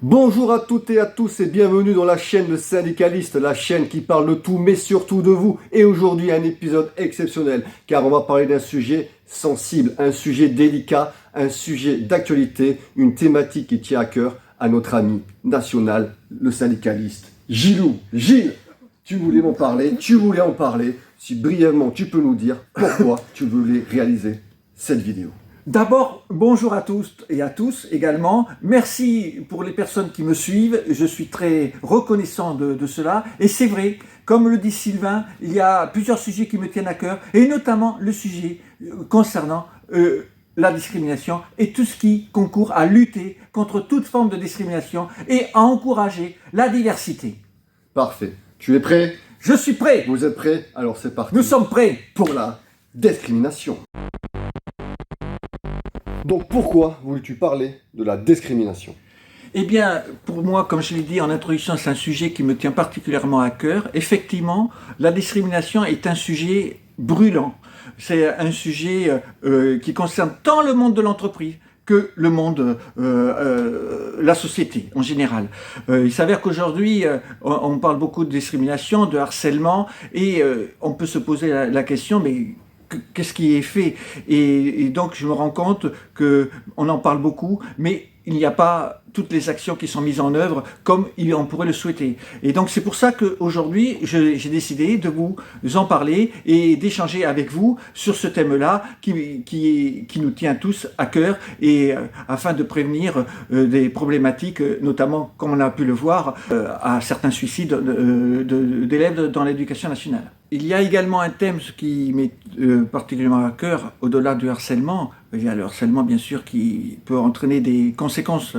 Bonjour à toutes et à tous et bienvenue dans la chaîne de Syndicaliste, la chaîne qui parle de tout mais surtout de vous. Et aujourd'hui un épisode exceptionnel car on va parler d'un sujet sensible, un sujet délicat, un sujet d'actualité, une thématique qui tient à cœur à notre ami national, le syndicaliste Gilou. Gilles, tu voulais m'en parler, tu voulais en parler. Si brièvement tu peux nous dire pourquoi tu voulais réaliser cette vidéo. D'abord, bonjour à tous et à tous également. Merci pour les personnes qui me suivent. Je suis très reconnaissant de cela. Et c'est vrai, comme le dit Sylvain, il y a plusieurs sujets qui me tiennent à cœur, et notamment le sujet concernant la discrimination et tout ce qui concourt à lutter contre toute forme de discrimination et à encourager la diversité. Parfait. Tu es prêt? Je suis prêt. Vous êtes prêts? Alors c'est parti. Nous sommes prêts. Pour la discrimination. Donc pourquoi voulais-tu parler de la discrimination? Eh bien, pour moi, comme je l'ai dit en introduction, c'est un sujet qui me tient particulièrement à cœur. Effectivement, la discrimination est un sujet brûlant. C'est un sujet qui concerne tant le monde de l'entreprise que le monde, la société en général. Il s'avère qu'aujourd'hui, on parle beaucoup de discrimination, de harcèlement, et on peut se poser la question, mais qu'est-ce qui est fait? Et donc je me rends compte qu'on en parle beaucoup, mais il n'y a pas toutes les actions qui sont mises en œuvre comme on pourrait le souhaiter. Et donc c'est pour ça qu'aujourd'hui, j'ai décidé de vous en parler et d'échanger avec vous sur ce thème-là qui nous tient tous à cœur, et afin de prévenir des problématiques, notamment, comme on a pu le voir, à certains suicides d'élèves dans l'éducation nationale. Il y a également un thème qui m'est particulièrement à cœur, au-delà du harcèlement. Il y a le harcèlement, bien sûr, qui peut entraîner des conséquences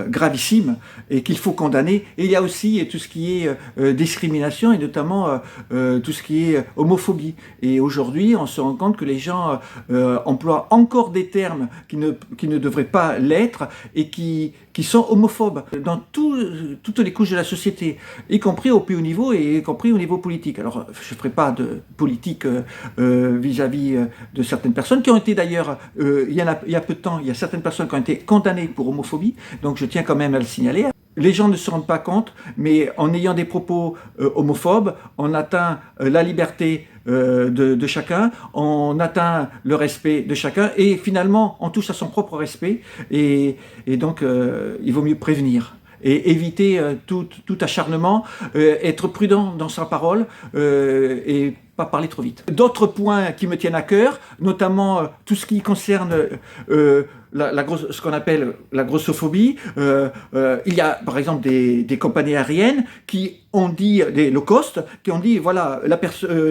gravissimes et qu'il faut condamner. Et il y a aussi tout ce qui est discrimination, et notamment tout ce qui est homophobie. Et aujourd'hui, on se rend compte que les gens emploient encore des termes qui ne devraient pas l'être, et qui sont homophobes dans toutes les couches de la société, y compris au plus haut niveau et y compris au niveau politique. Alors, je ne ferai pas de politique vis-à-vis de certaines personnes qui ont été d'ailleurs, il y a peu de temps, il y a certaines personnes qui ont été condamnées pour homophobie, donc je tiens quand même à le signaler. Les gens ne se rendent pas compte, mais en ayant des propos homophobes, on atteint la liberté de chacun, on atteint le respect de chacun, et finalement on touche à son propre respect, et donc il vaut mieux prévenir et éviter tout acharnement, être prudent dans sa parole, et pas parler trop vite. D'autres points qui me tiennent à cœur, notamment tout ce qui concerne ce qu'on appelle la grossophobie. Il y a par exemple des compagnies aériennes qui ont dit, des low cost, qui ont dit voilà,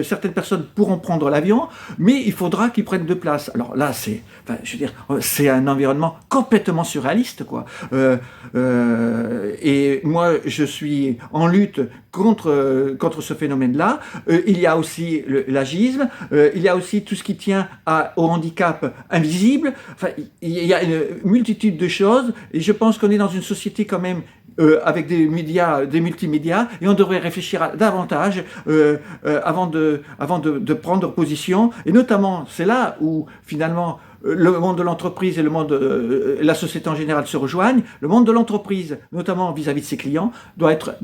certaines personnes pourront prendre l'avion, mais il faudra qu'ils prennent deux places. Alors là, c'est un environnement complètement surréaliste, quoi. Et moi, je suis en lutte contre ce phénomène-là. Il y a aussi l'agisme, il y a aussi tout ce qui tient au handicap invisible. Enfin, il y a une multitude de choses, et je pense qu'on est dans une société quand même avec des médias, des multimédias, et on devrait réfléchir davantage avant de prendre position. Et notamment, c'est là où finalement le monde de l'entreprise et le monde, la société en général se rejoignent. Le monde de l'entreprise, notamment vis-à-vis de ses clients, doit être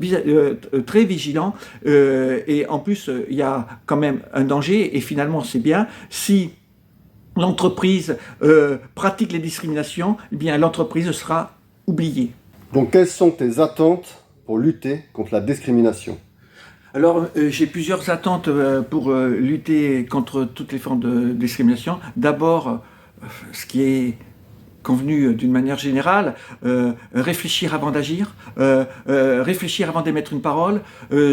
très vigilant. Et en plus, il y a quand même un danger. Et finalement, c'est bien si l'entreprise pratique les discriminations, eh bien l'entreprise sera oubliée. Donc quelles sont tes attentes pour lutter contre la discrimination? Alors, j'ai plusieurs attentes pour lutter contre toutes les formes de discrimination. D'abord, ce qui est convenu d'une manière générale, réfléchir avant d'agir, réfléchir avant d'émettre une parole,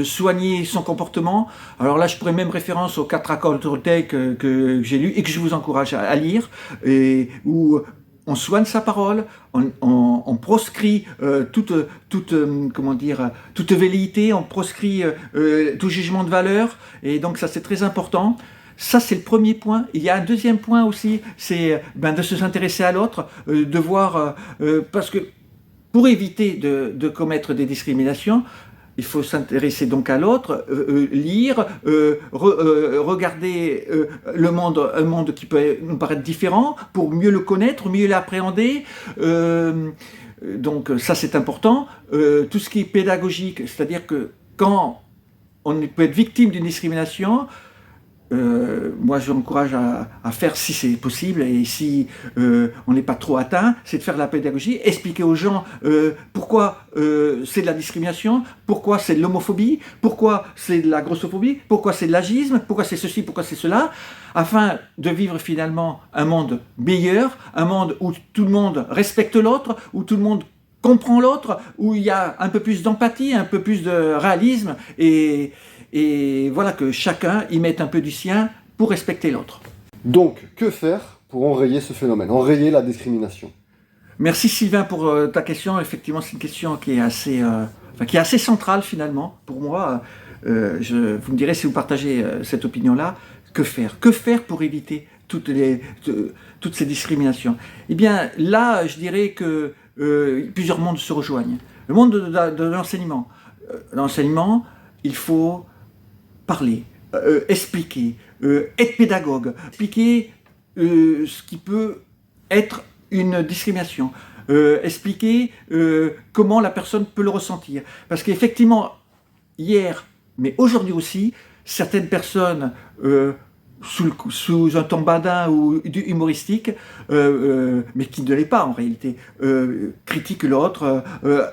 soigner son comportement. Alors là, je pourrais même référence aux 4 accords Toltec que j'ai lus et que je vous encourage à lire, et où on soigne sa parole, on proscrit toute velléité, on proscrit tout jugement de valeur, et donc ça c'est très important. Ça, c'est le premier point. Il y a un deuxième point aussi, c'est de se s'intéresser à l'autre, de voir, parce que pour éviter de commettre des discriminations, il faut s'intéresser donc à l'autre, lire, regarder un monde qui peut nous paraître différent pour mieux le connaître, mieux l'appréhender, donc ça c'est important. Tout ce qui est pédagogique, c'est-à-dire que quand on peut être victime d'une discrimination, moi je l'encourage à faire si c'est possible, et si on n'est pas trop atteint, c'est de faire de la pédagogie, expliquer aux gens pourquoi c'est de la discrimination, pourquoi c'est de l'homophobie, pourquoi c'est de la grossophobie, pourquoi c'est de l'agisme, pourquoi c'est ceci, pourquoi c'est cela, afin de vivre finalement un monde meilleur, un monde où tout le monde respecte l'autre, où tout le monde comprend l'autre, où il y a un peu plus d'empathie, un peu plus de réalisme, et voilà, que chacun y mette un peu du sien pour respecter l'autre. Donc, que faire pour enrayer ce phénomène, enrayer la discrimination? Merci Sylvain pour ta question. Effectivement, c'est une question qui est assez centrale finalement pour moi. Vous me direz si vous partagez cette opinion-là. Que faire? Que faire pour éviter toutes ces discriminations? Eh bien, là, je dirais que plusieurs mondes se rejoignent. Le monde de l'enseignement. L'enseignement, il faut parler, expliquer, être pédagogue, expliquer ce qui peut être une discrimination, expliquer comment la personne peut le ressentir. Parce qu'effectivement, hier, mais aujourd'hui aussi, certaines personnes, sous un ton badin ou humoristique, mais qui ne l'est pas en réalité, critiquent l'autre,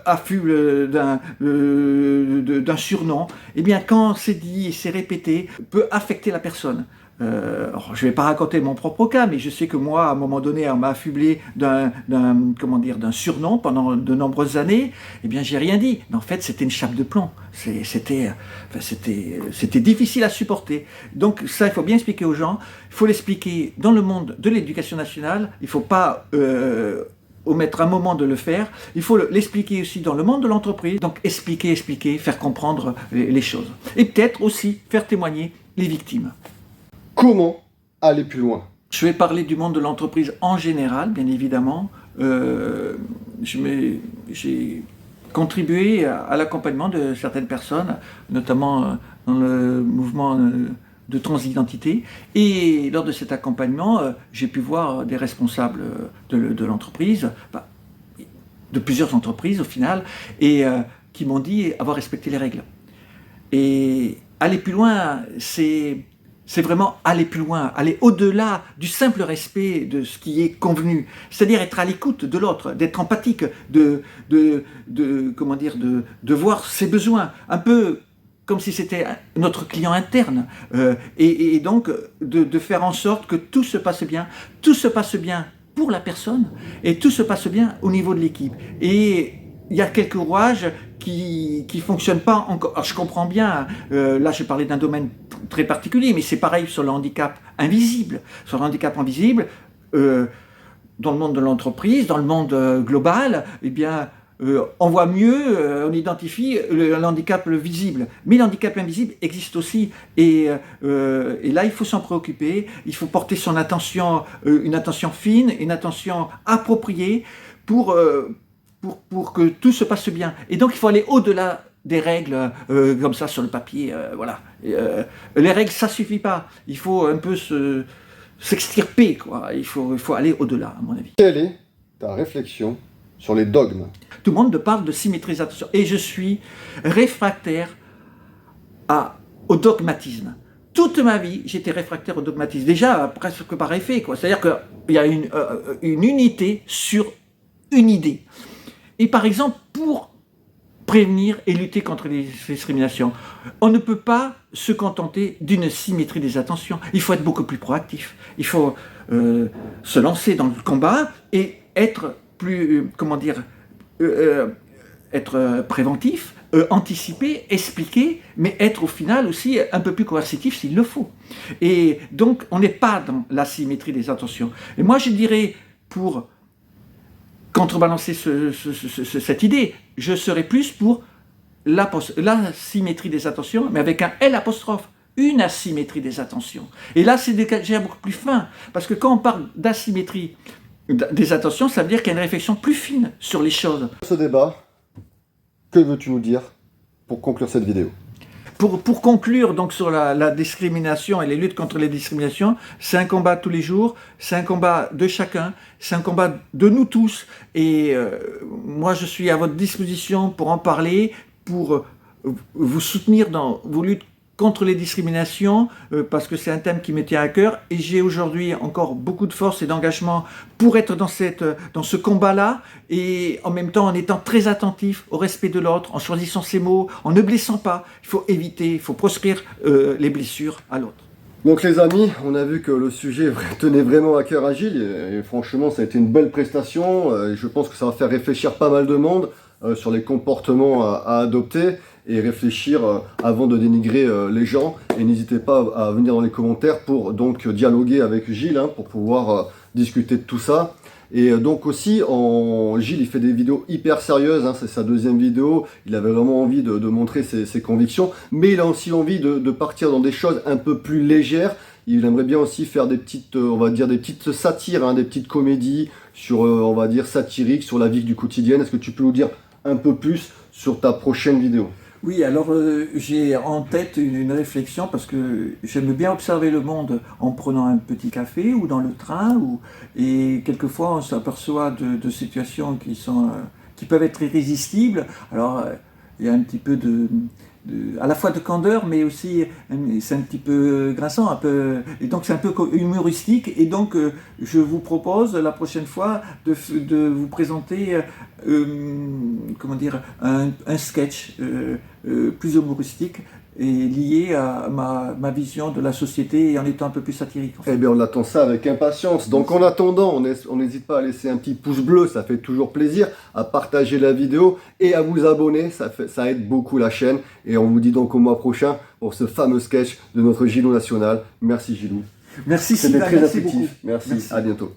affublent d'un surnom, et bien quand c'est dit et c'est répété, peut affecter la personne. Alors, je ne vais pas raconter mon propre cas, mais je sais que moi, à un moment donné, on m'a affublé d'un surnom pendant de nombreuses années. Eh bien, j'ai rien dit. Mais en fait, c'était une chape de plomb. C'était difficile à supporter. Donc, ça, il faut bien expliquer aux gens. Il faut l'expliquer dans le monde de l'éducation nationale. Il ne faut pas omettre un moment de le faire. Il faut l'expliquer aussi dans le monde de l'entreprise. Donc, expliquer, faire comprendre les choses. Et peut-être aussi faire témoigner les victimes. Comment aller plus loin? Je vais parler du monde de l'entreprise en général, bien évidemment. J'ai contribué à l'accompagnement de certaines personnes, notamment dans le mouvement de transidentité. Et lors de cet accompagnement, j'ai pu voir des responsables de l'entreprise, de plusieurs entreprises au final, et qui m'ont dit avoir respecté les règles. Et aller plus loin, c'est vraiment aller plus loin, aller au-delà du simple respect de ce qui est convenu. C'est-à-dire être à l'écoute de l'autre, d'être empathique, de voir ses besoins, un peu comme si c'était notre client interne. Et donc de faire en sorte que tout se passe bien pour la personne, et tout se passe bien au niveau de l'équipe. Et il y a quelques rouages qui ne fonctionnent pas encore. Alors, je comprends bien, là je parlais d'un domaine très particulier, mais c'est pareil sur le handicap invisible. Sur le handicap invisible, dans le monde de l'entreprise, dans le monde global, eh bien, on voit mieux, on identifie le handicap visible. Mais l'handicap invisible existe aussi, et là il faut s'en préoccuper, il faut porter son attention, une attention fine, une attention appropriée pour que tout se passe bien. Et donc il faut aller au-delà des règles comme ça sur le papier. Voilà. Les règles, ça suffit pas. Il faut un peu s'extirper, quoi. Il faut aller au-delà, à mon avis. Quelle est ta réflexion sur les dogmes? Tout le monde parle de symétrisation. Et je suis réfractaire au dogmatisme. Toute ma vie, j'étais réfractaire au dogmatisme. Déjà, presque par effet, quoi. C'est-à-dire qu'il y a une unité sur une idée. Et par exemple, pour prévenir et lutter contre les discriminations, on ne peut pas se contenter d'une symétrie des attentions. Il faut être beaucoup plus proactif. Il faut se lancer dans le combat et être plus, être préventif, anticiper, expliquer, mais être au final aussi un peu plus coercitif s'il le faut. Et donc, on n'est pas dans la symétrie des attentions. Et moi, je dirais, pour contrebalancer cette idée, je serais plus pour l'asymétrie des attentions, mais avec un L apostrophe, une asymétrie des attentions. Et là, c'est déjà beaucoup plus fin, parce que quand on parle d'asymétrie des attentions, ça veut dire qu'il y a une réflexion plus fine sur les choses. Ce débat, que veux-tu nous dire pour conclure cette vidéo? pour conclure donc sur la discrimination et les luttes contre les discriminations, c'est un combat tous les jours, c'est un combat de chacun, c'est un combat de nous tous. Et moi, je suis à votre disposition pour en parler, pour vous soutenir dans vos luttes contre les discriminations, parce que c'est un thème qui me tient à cœur. Et j'ai aujourd'hui encore beaucoup de force et d'engagement pour être dans ce combat-là, et en même temps en étant très attentif au respect de l'autre, en choisissant ses mots, en ne blessant pas. Il faut éviter, il faut proscrire les blessures à l'autre. Donc les amis, on a vu que le sujet tenait vraiment à cœur à Gilles, et franchement ça a été une belle prestation, et je pense que ça va faire réfléchir pas mal de monde sur les comportements à adopter, et réfléchir avant de dénigrer les gens. Et n'hésitez pas à venir dans les commentaires pour donc dialoguer avec Gilles, pour pouvoir discuter de tout ça. Et donc aussi, Gilles il fait des vidéos hyper sérieuses, c'est sa deuxième vidéo, il avait vraiment envie de montrer ses convictions, mais il a aussi envie de partir dans des choses un peu plus légères. Il aimerait bien aussi faire des petites, on va dire des petites satires, des petites comédies sur, on va dire satiriques, sur la vie du quotidien. Est-ce que tu peux nous dire un peu plus sur ta prochaine vidéo? Oui, alors j'ai en tête une réflexion, parce que j'aime bien observer le monde en prenant un petit café ou dans le train, et quelquefois on s'aperçoit de situations qui peuvent être irrésistibles. Alors il y a un petit peu à la fois de candeur, mais aussi c'est un petit peu grinçant, et donc c'est un peu humoristique. Et donc je vous propose la prochaine fois de vous présenter comment dire, un sketch plus humoristique et lié à ma vision de la société, et en étant un peu plus satirique. Eh bien, on attend ça avec impatience. Donc, en attendant, on n'hésite pas à laisser un petit pouce bleu, ça fait toujours plaisir, à partager la vidéo et à vous abonner, ça aide beaucoup la chaîne. Et on vous dit donc au mois prochain pour ce fameux sketch de notre Gilou National. Merci Gilou. Merci, c'était très merci affectif. beaucoup. Merci, à bientôt.